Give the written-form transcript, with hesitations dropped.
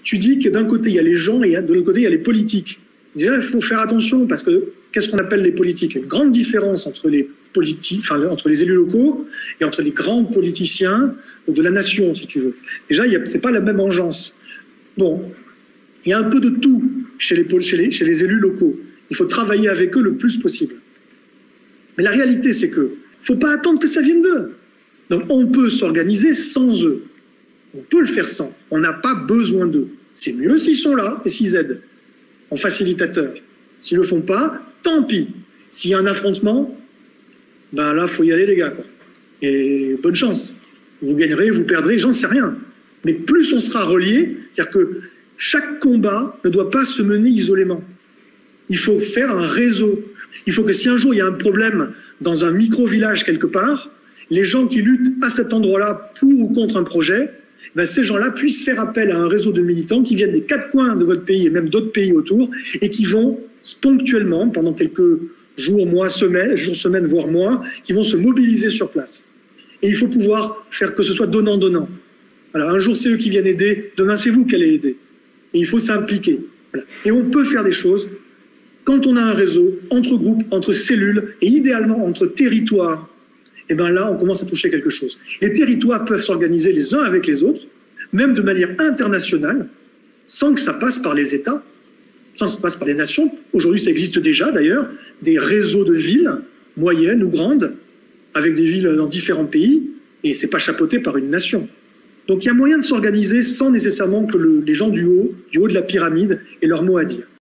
tu dis que d'un côté, il y a les gens et de l'autre côté, il y a les politiques. Déjà, il faut faire attention parce que qu'est-ce qu'on appelle les politiques? Il y a une grande différence entre les politiques, enfin, entre les élus locaux et entre les grands politiciens de la nation, si tu veux. Déjà, c'est pas la même engeance. Bon, il y a un peu de tout chez les élus locaux. Il faut travailler avec eux le plus possible. Mais la réalité, c'est que faut pas attendre que ça vienne d'eux. Donc, on peut s'organiser sans eux. On peut le faire sans. On n'a pas besoin d'eux. C'est mieux s'ils sont là et s'ils aident en facilitateur. S'ils ne le font pas, tant pis. S'il y a un affrontement, ben là, il faut y aller, les gars, quoi. Et bonne chance. Vous gagnerez, vous perdrez, j'en sais rien. Mais plus on sera reliés, c'est-à-dire que chaque combat ne doit pas se mener isolément. Il faut faire un réseau. Il faut que si un jour il y a un problème dans un micro-village quelque part, les gens qui luttent à cet endroit-là pour ou contre un projet, ben ces gens-là puissent faire appel à un réseau de militants qui viennent des quatre coins de votre pays et même d'autres pays autour et qui vont ponctuellement, pendant quelques jours, mois, semaines, voire mois, qui vont se mobiliser sur place. Et il faut pouvoir faire que ce soit donnant-donnant. Alors un jour c'est eux qui viennent aider, demain c'est vous qui allez aider. Et il faut s'impliquer. Voilà. Et on peut faire des choses quand on a un réseau, entre groupes, entre cellules, et idéalement entre territoires. Et bien là, on commence à toucher quelque chose. Les territoires peuvent s'organiser les uns avec les autres, même de manière internationale, sans que ça passe par les États, sans que ça passe par les nations. Aujourd'hui, ça existe déjà d'ailleurs, des réseaux de villes, moyennes ou grandes, avec des villes dans différents pays, et c'est pas chapeauté par une nation. Donc il y a moyen de s'organiser sans nécessairement que les gens du haut de la pyramide aient leur mot à dire.